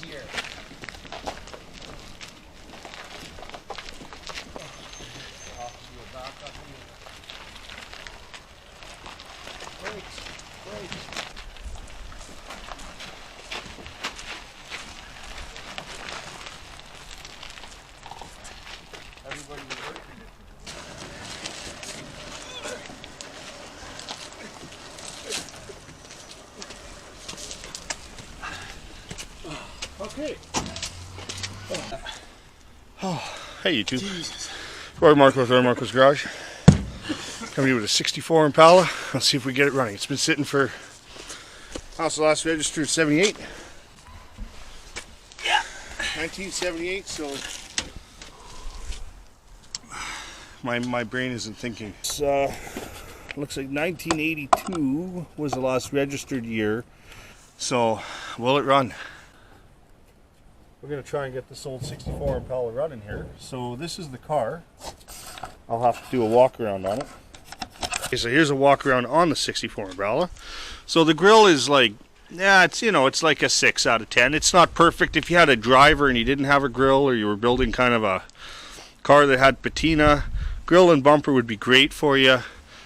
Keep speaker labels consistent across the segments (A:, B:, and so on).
A: easier. Brakes. Everybody was working it. Okay.
B: Oh, hey YouTube.
A: Jesus.
B: Marko with Marko's Garage. Coming in with a 64 Impala. Let's see if we get it running. It's been sitting for, house last registered 78. Yeah. 1978, so my brain isn't thinking. It's, looks like 1982 was the last registered year. So, will it run? We're going to try and get this old 64 Impala running here. So this is the car. I'll have to do a walk around on it. Okay, so here's a walk around on the 64 Impala. So the grill is like, yeah, it's, you know, it's like a 6 out of 10. It's not perfect. If you had a driver and you didn't have a grill, or you were building kind of a car that had patina, grill and bumper would be great for you.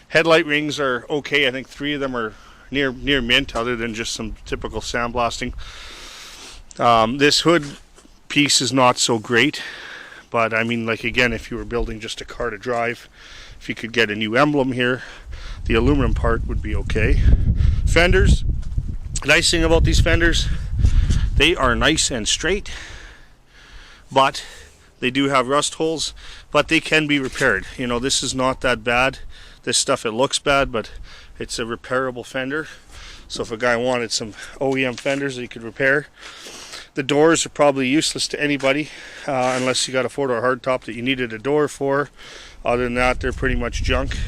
B: Headlight rings are okay. I think 3 of them are near mint, other than just some typical sandblasting. This hood piece is not so great, but I mean, like, again, if you were building just a car to drive, if you could get a new emblem here, the aluminum part would be okay. Fenders, nice thing about these fenders, they are nice and straight, but they do have rust holes, but they can be repaired. You know, this is not that bad. This stuff, it looks bad, but it's a repairable fender. So if a guy wanted some OEM fenders that he could repair. The doors are probably useless to anybody, unless you got a 4-door hardtop that you needed a door for. Other than that, they're pretty much junk.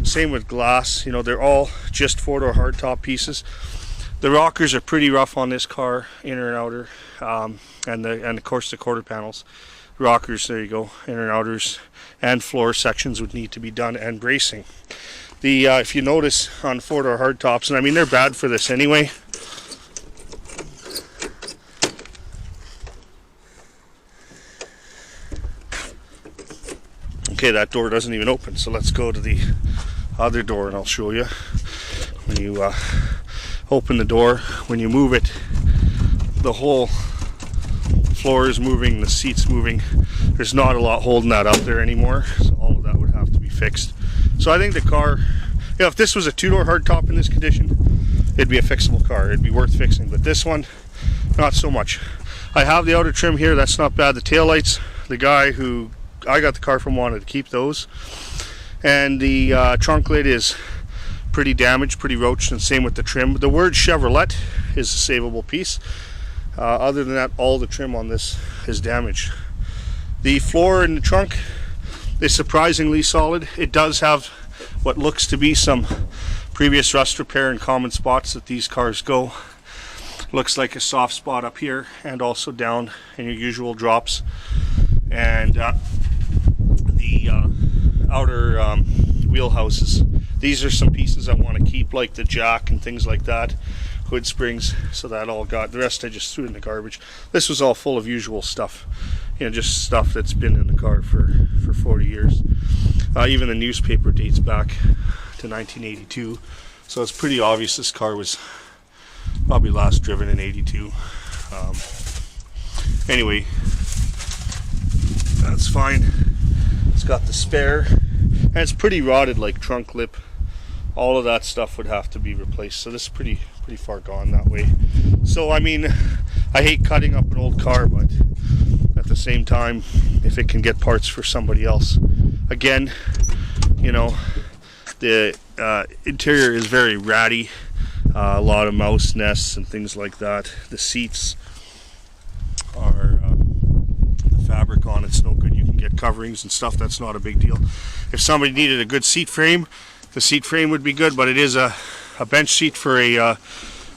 B: Same with glass. You know, they're all just 4-door hardtop pieces. The rockers are pretty rough on this car, inner and outer, and of course the quarter panels. Rockers, there you go, inner and outers, and floor sections would need to be done, and bracing. The if you notice on 4-door hardtops, and I mean they're bad for this anyway. Okay, that door doesn't even open, so let's go to the other door and I'll show you. When you open the door, when you move it, the whole floor is moving, the seat's moving. There's not a lot holding that up there anymore, so all of that would have to be fixed. So I think the car, you know, if this was a 2-door hardtop in this condition, it'd be a fixable car. It'd be worth fixing, but this one, not so much. I have the outer trim here, that's not bad. The taillights, the guy who I got the car from wanted to keep those, and the trunk lid is pretty damaged, pretty roached, and same with the trim. The word Chevrolet is a savable piece. Other than that, all the trim on this is damaged. The floor in the trunk is surprisingly solid. It does have what looks to be some previous rust repair in common spots that these cars go. Looks like a soft spot up here and also down in your usual drops. And the outer wheel houses, these are some pieces I want to keep, like the jack and things like that, hood springs, so that all got, the rest I just threw in the garbage. This was all full of usual stuff, you know, just stuff that's been in the car for 40 years. Even the newspaper dates back to 1982, so it's pretty obvious this car was probably last driven in 82. Anyway, that's fine. It's got the spare, and it's pretty rotted, like trunk lip. All of that stuff would have to be replaced, so this is pretty far gone that way. So I mean, I hate cutting up an old car, but at the same time, if it can get parts for somebody else, again, you know, the interior is very ratty, a lot of mouse nests and things like that. The seats are the fabric on it's no good. You can get coverings and stuff, that's not a big deal. If somebody needed a good seat frame, the seat frame would be good, but it is a bench seat for a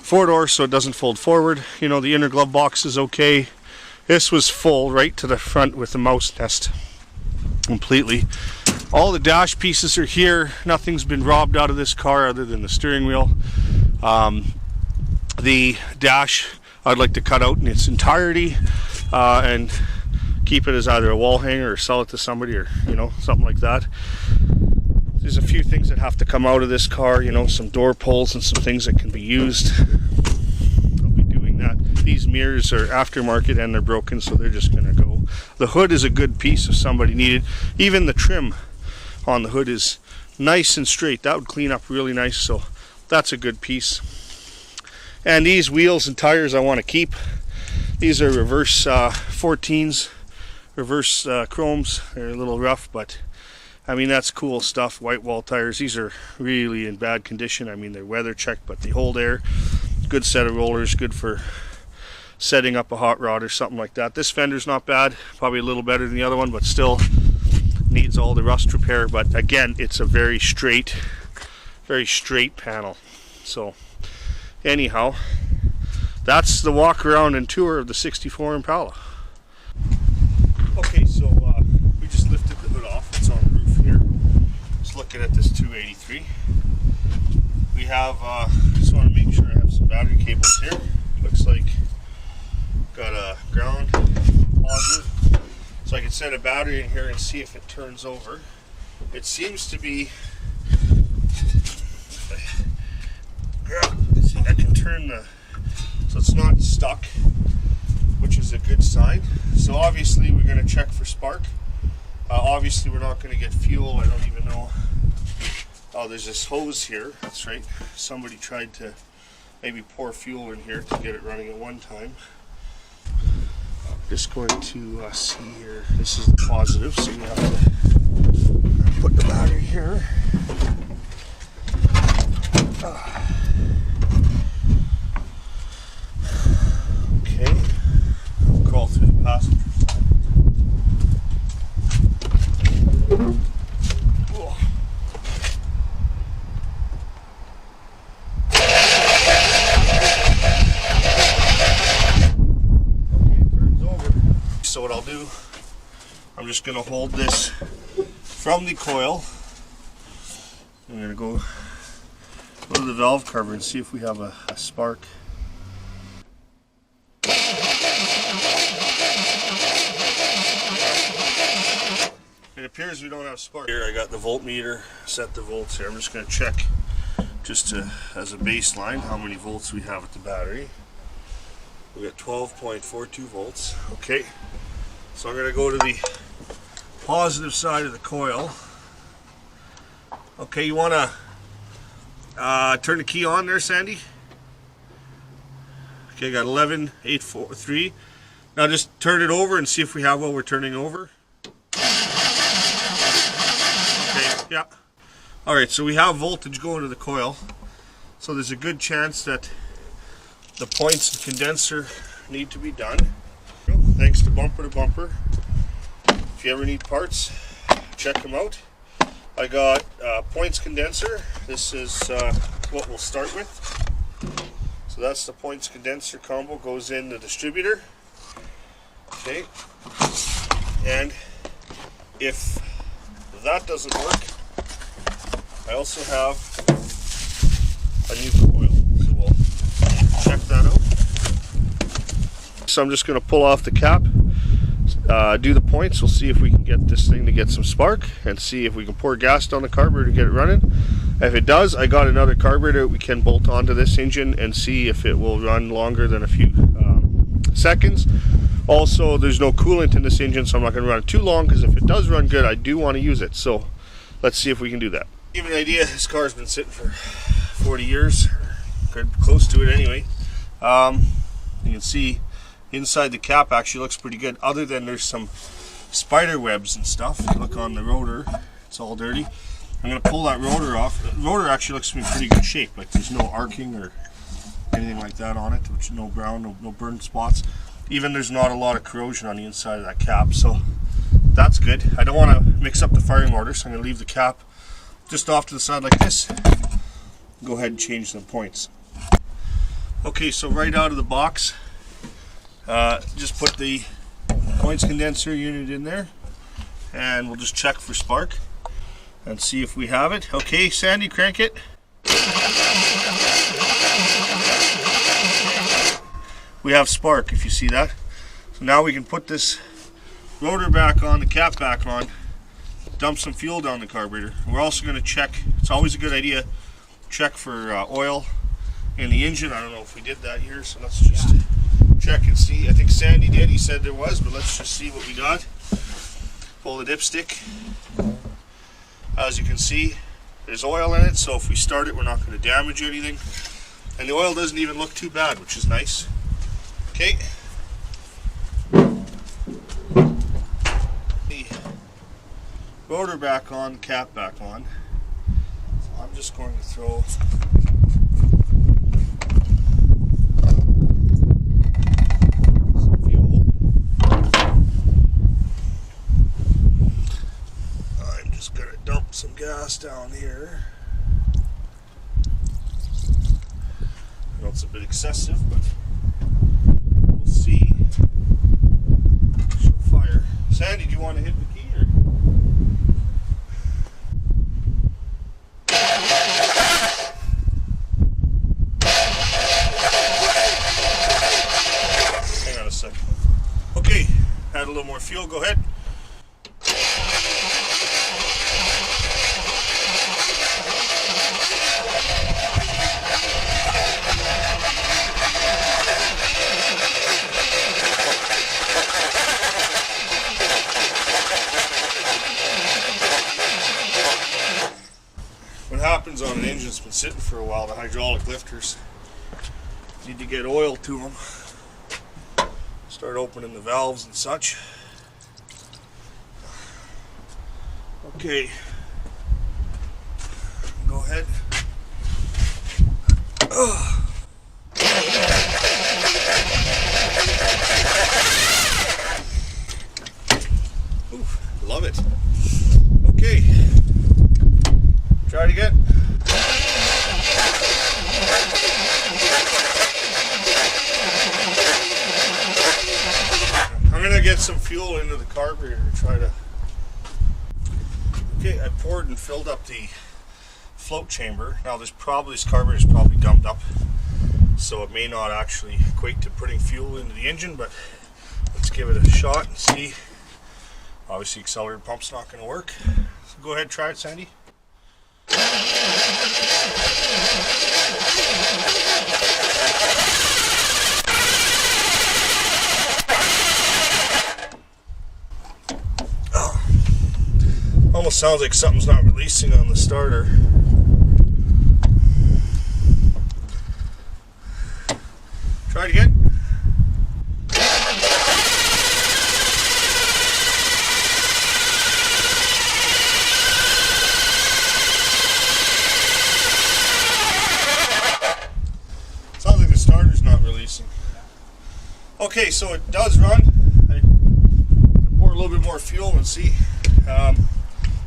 B: 4-door, so it doesn't fold forward. You know, the inner glove box is okay. This was full right to the front with the mouse nest completely. All the dash pieces are here. Nothing's been robbed out of this car other than the steering wheel. The dash I'd like to cut out in its entirety and keep it as either a wall hanger or sell it to somebody, or something like that. There's a few things that have to come out of this car, some door pulls and some things that can be used. I'll be doing that. These mirrors are aftermarket and they're broken, so they're just going to go. The hood is a good piece if somebody needed. Even the trim on the hood is nice and straight. That would clean up really nice, so that's a good piece. And these wheels and tires I want to keep. These are reverse 14s, reverse chromes. They're a little rough, but I mean, that's cool stuff. White wall tires. These are really in bad condition. I mean, they're weather checked, but they hold air. Good set of rollers, good for setting up a hot rod or something like that. This fender's not bad, probably a little better than the other one, but still needs all the rust repair. But again, it's a very straight panel. So anyhow, that's the walk around and tour of the 64 Impala. Okay, so we just lifted the hood off. It's on the roof here. Just looking at this 283. We have, just want to make sure I have some battery cables here. Looks like got a ground positive. So I can set a battery in here and see if it turns over. It seems to be, I can turn the, so it's not stuck, which is a good sign. So obviously we're going to check for spark. Obviously we're not going to get fuel. I don't even know. Oh, there's this hose here. That's right. Somebody tried to maybe pour fuel in here to get it running at one time. Just going to see here. This is the positive, so we have to put the battery here. Okay. I'll crawl through the passenger side. Whoa. So what I'll do, I'm just going to hold this from the coil. I'm going to go to the valve cover and see if we have a spark. It appears we don't have spark. Here I got the voltmeter, set the volts here. I'm just going to check just as a baseline how many volts we have at the battery. We got 12.42 volts. Okay, so I'm going to go to the positive side of the coil. Okay, you want to turn the key on there, Sandy? Okay, got 11.843. Now just turn it over and see if we have what we're turning over. Okay, yeah. Alright, so we have voltage going to the coil. So there's a good chance that the points and condenser need to be done. Thanks to Bumper to Bumper. If you ever need parts, check them out. I got points condenser. This is what we'll start with. So that's the points condenser combo, goes in the distributor. Okay. And if that doesn't work, I also have a new coil. So we'll check that out. So I'm just going to pull off the cap, do the points. We'll see if we can get this thing to get some spark and see if we can pour gas down the carburetor to get it running. If it does, I got another carburetor we can bolt onto this engine and see if it will run longer than a few seconds. Also, there's no coolant in this engine, so I'm not going to run it too long, because if it does run good, I do want to use it. So let's see if we can do that. Give you an idea, this car's been sitting for 40 years, or close to it anyway. You can see inside the cap actually looks pretty good, other than there's some spider webs and stuff. Look on the rotor, it's all dirty. I'm going to pull that rotor off. The rotor actually looks to be in pretty good shape, like there's no arcing or anything like that on it, which no brown, no burn spots. Even there's not a lot of corrosion on the inside of that cap, so that's good. I don't want to mix up the firing order, so I'm going to leave the cap just off to the side like this. Go ahead and change the points. Okay, so right out of the box, just put the points condenser unit in there, and we'll just check for spark and see if we have it. Okay, Sandy, crank it. we have spark, if you see that. So now we can put this rotor back on, the cap back on, dump some fuel down the carburetor. We're also going to check, it's always a good idea, check for oil in the engine. I don't know if we did that here, so let's just check and see. I think Sandy did, he said there was, but let's just see what we got. Pull the dipstick. As you can see, there's oil in it, so if we start it, we're not going to damage anything. And the oil doesn't even look too bad, which is nice. Okay. The rotor back on, cap back on. So I'm just going to throw some fuel. I'm just going to dump some gas down here. I know it's a bit excessive, but we'll see. Show fire. Sandy, do you want to hit the key or? Hang on a second. Okay, add a little more fuel. Go ahead. What happens on an engine that's been sitting for a while, the hydraulic lifters need to get oil to them. Start opening the valves and such. Okay, go ahead. Ooh, love it. Okay. Try it again. I'm going to get some fuel into the carburetor and try to... Okay, I poured and filled up the float chamber. Now this carburetor is probably gummed up, so it may not actually equate to putting fuel into the engine, but let's give it a shot and see. Obviously accelerator pump's not going to work. So go ahead and try it, Sandy. Oh. Almost sounds like something's not releasing on the starter. Try it again. Okay, so it does run. I pour a little bit more fuel and see.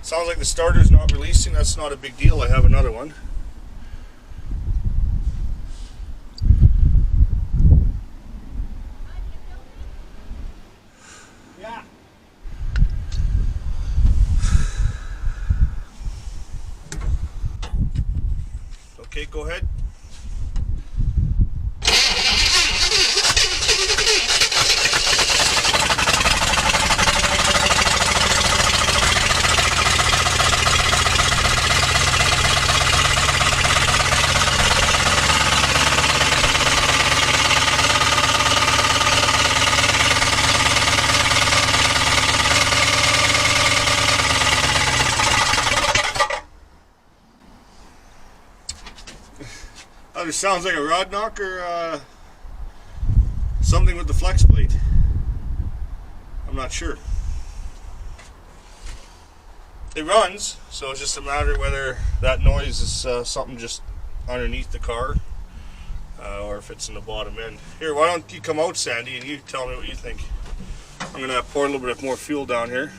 B: Sounds like the starter's not releasing. That's not a big deal. I have another one.
A: Yeah.
B: Okay, go ahead. It sounds like a rod knock or something with the flex plate. I'm not sure. It runs, so it's just a matter whether that noise is something just underneath the car or if it's in the bottom end. Here, why don't you come out, Sandy, and you tell me what you think. I'm going to pour a little bit more fuel down here.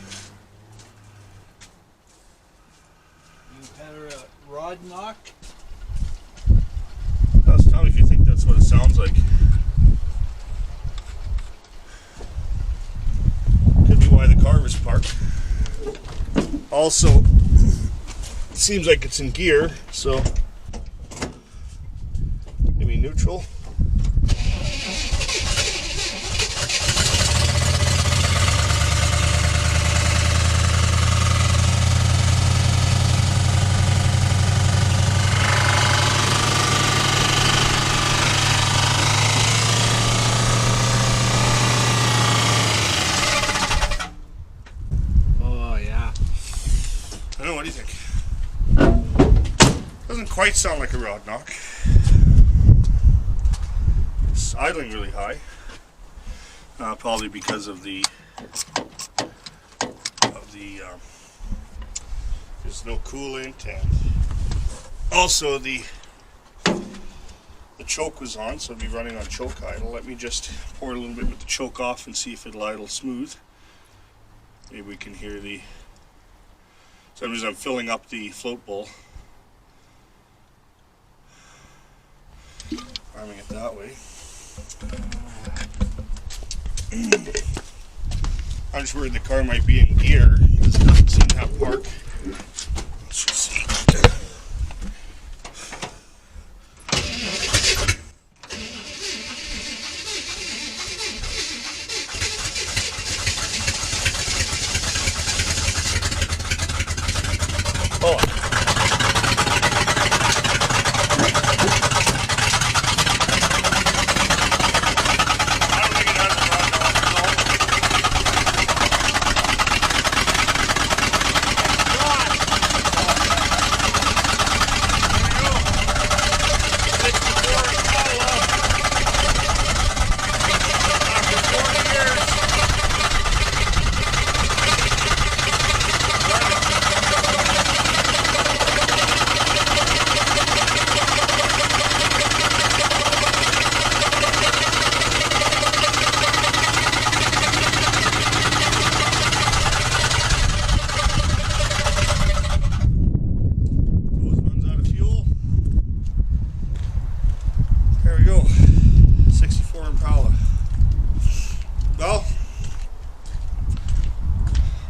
A: You had a rod knock?
B: Just tell me if you think that's what it sounds like. Could be why the car was parked. Also, it seems like it's in gear, so maybe neutral. might sound like a rod knock. It's idling really high, probably because of the there's no coolant, and also the choke was on, so it'll be running on choke idle. Let me just pour a little bit with the choke off and see if it'll idle smooth. Maybe we can hear the. Sometimes I'm filling up the float bowl, arming it that way. I'm just worried the car might be in gear because it doesn't seem to have park. Let's just see. Oh. There we go, 64 Impala. Well,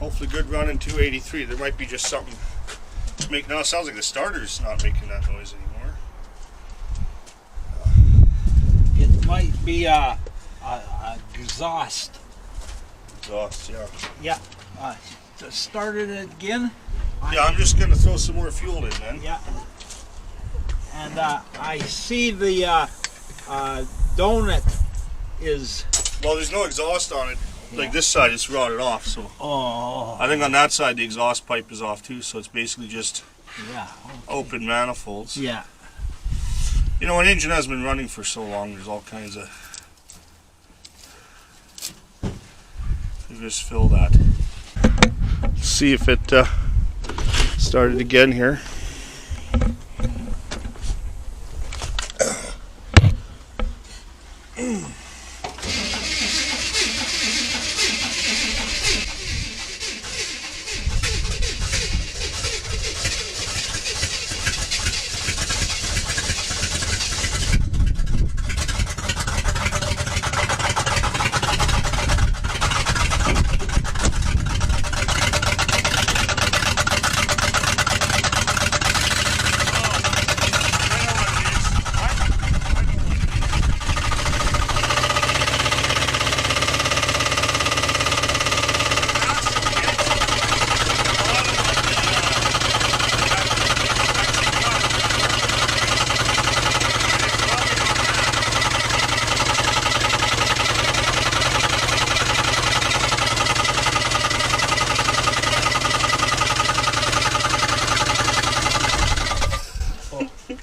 B: hopefully good run in 283. There might be just something to make. Now it sounds like the starter's not making that noise anymore.
A: It might be a exhaust.
B: Exhaust, yeah.
A: Yeah. Started it again.
B: Yeah, I'm just going to throw some more fuel in then.
A: Yeah. And I see the donut is.
B: Well, there's no exhaust on it. Like this side, it's rotted off. So
A: Oh.
B: I think on that side the exhaust pipe is off too. So it's basically just
A: Yeah.
B: open manifolds.
A: Yeah.
B: You know, an engine has been running for so long. There's all kinds of. You just fill that. See if it started again here.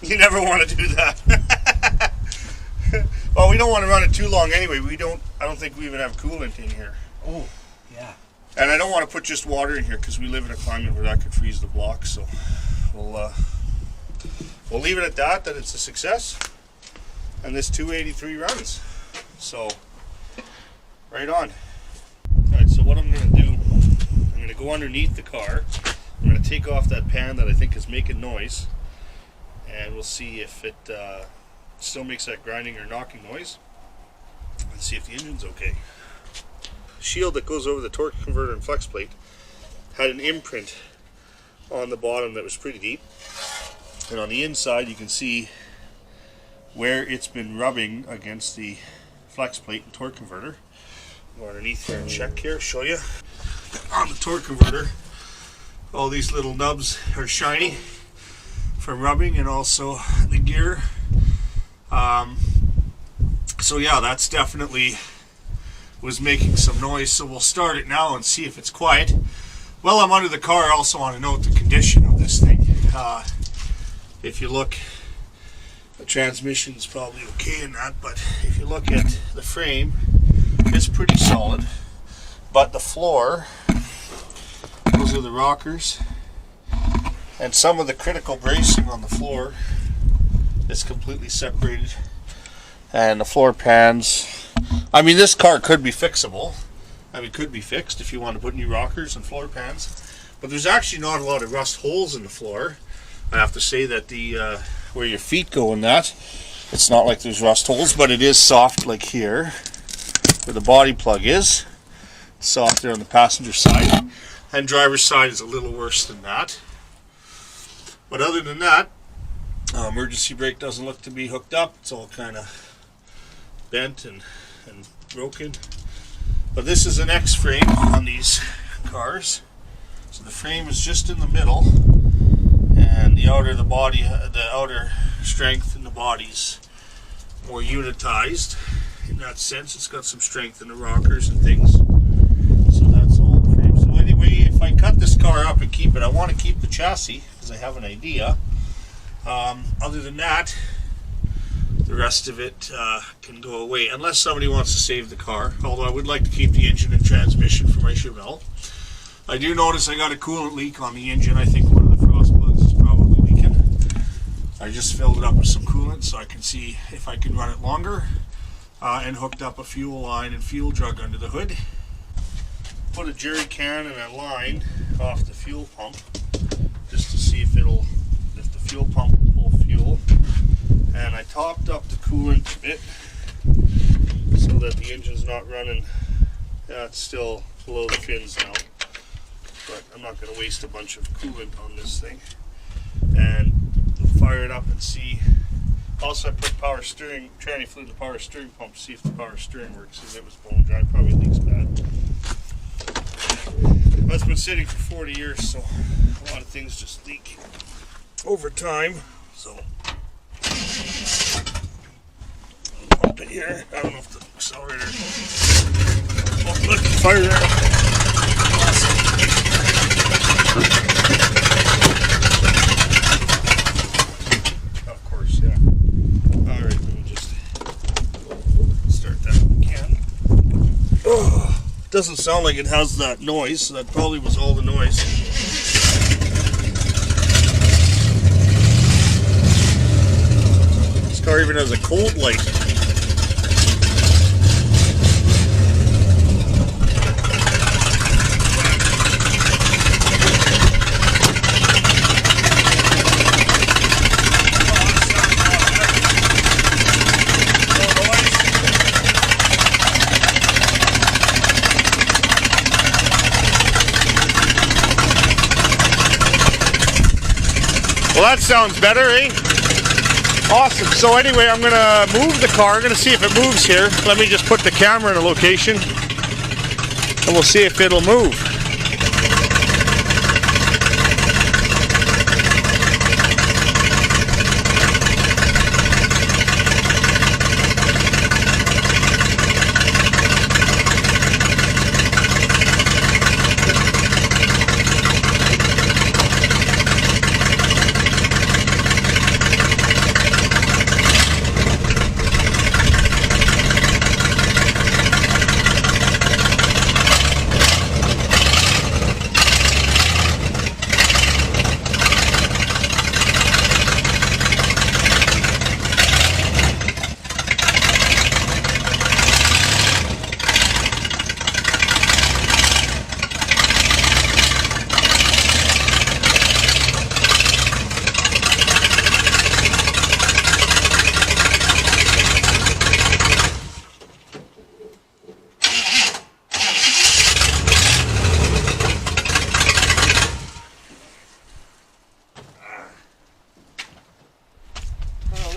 B: You never want to do that. Well, we don't want to run it too long anyway. I don't think we even have coolant in here.
A: Oh, yeah.
B: And I don't want to put just water in here because we live in a climate where that could freeze the block. So we'll leave it at that it's a success. And this 283 runs. So, right on. Alright, so what I'm going to do, I'm going to go underneath the car. I'm going to take off that pan that I think is making noise. And we'll see if it still makes that grinding or knocking noise. And see if the engine's okay. The shield that goes over the torque converter and flex plate had an imprint on the bottom that was pretty deep. And on the inside you can see where it's been rubbing against the flex plate and torque converter. Go underneath here and check here, show you. On the torque converter, all these little nubs are shiny from rubbing, and also the gear. So yeah, that's definitely was making some noise. So we'll start it now and see if it's quiet. While I'm under the car, I also want to note the condition of this thing. If you look, the transmission is probably okay in that, but if you look at the frame, it's pretty solid. But the floor, those are the rockers, and some of the critical bracing on the floor is completely separated. And the floor pans, I mean, this car could be fixable. I mean, could be fixed if you want to put new rockers and floor pans. But there's actually not a lot of rust holes in the floor. I have to say that the where your feet go in that, it's not like there's rust holes, but it is soft like here, where the body plug is. Soft there on the passenger side. And driver's side is a little worse than that. But other than that, emergency brake doesn't look to be hooked up. It's all kind of bent and broken. But this is an X frame on these cars. So the frame is just in the middle, and the outer strength in the body's more unitized. In that sense, it's got some strength in the rockers and things. So that's all the frame. So anyway, if I cut this car up and keep it, I want to keep the chassis because I have an idea. Other than that, the rest of it can go away unless somebody wants to save the car, although I would like to keep the engine and transmission for my Chevelle. I do notice I got a coolant leak on the engine. I think one of the frost plugs is probably leaking. I just filled it up with some coolant so I can see if I can run it longer, and hooked up a fuel line and fuel jug under the hood. Put a jerry can and a line off the fuel pump just to see if the fuel pump will pull fuel. And I topped up the coolant a bit so that the engine's not running. It's still below the fins now, but I'm not going to waste a bunch of coolant on this thing. And fire it up and see. Also, I put power steering, tranny fluid in the power steering pump to see if the power steering works, because it was bone dry. Probably leaks bad. That's been sitting for 40 years, so a lot of things just leak over time. So pump it here. I don't know if the accelerator. Oh, look, fire there. Of course, yeah. All right, let me just start that if we can. Oh, doesn't sound like it has that noise, so that probably was all the noise. This car even has a cold light. Well, that sounds better, eh? Awesome. So anyway, I'm going to move the car. I'm going to see if it moves here. Let me just put the camera in a location, and we'll see if it'll move.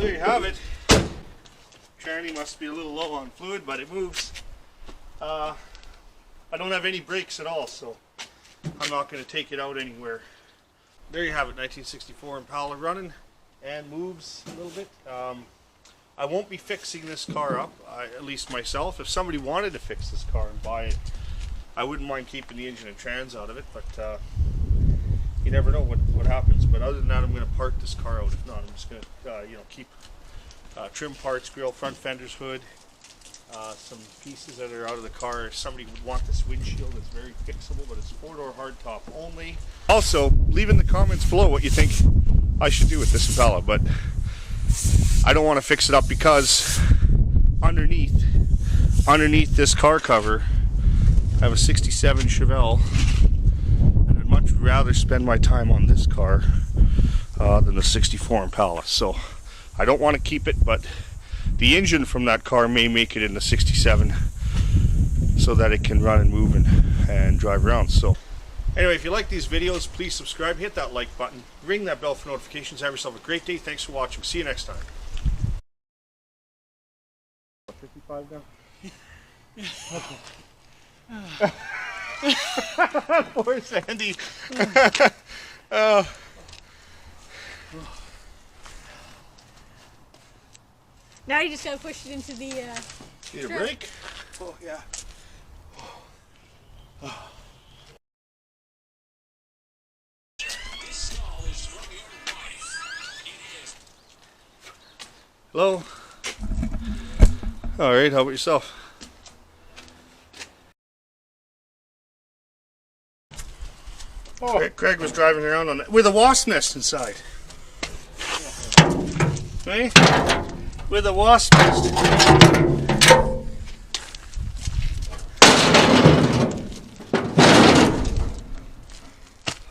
B: There you have it. Tranny must be a little low on fluid, but it moves. I don't have any brakes at all, so I'm not going to take it out anywhere. There you have it, 1964 Impala running and moves a little bit. I won't be fixing this car up, at least myself. If somebody wanted to fix this car and buy it, I wouldn't mind keeping the engine and trans out of it, but you never know what happens. But other than that, I'm going to part this car out. If not, I'm just going to keep trim parts, grill, front fenders, hood, some pieces that are out of the car. If somebody would want this windshield, it's very fixable, but it's 4-door hardtop only. Also, leave in the comments below what you think I should do with this Impala, but I don't want to fix it up because underneath this car cover I have a 67 Chevelle, and I'd much rather spend my time on this car than the 64 Impala. So I don't want to keep it, but the engine from that car may make it in the 67 so that it can run and move and drive around. So anyway, if you like these videos, please subscribe, hit that like button, ring that bell for notifications. Have yourself a great day. Thanks for watching. See you next time. 55 now? Poor Sandy.
C: Now you just gotta push it into the
B: Need a break?
A: Oh, yeah.
B: Hello? Alright, how about yourself? Oh. Craig was driving around on it with a wasp nest inside. Right? With a wasp nest.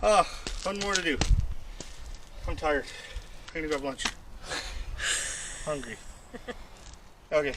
B: Ah, one more to do. I'm tired. I'm gonna go have lunch. Hungry. Okay.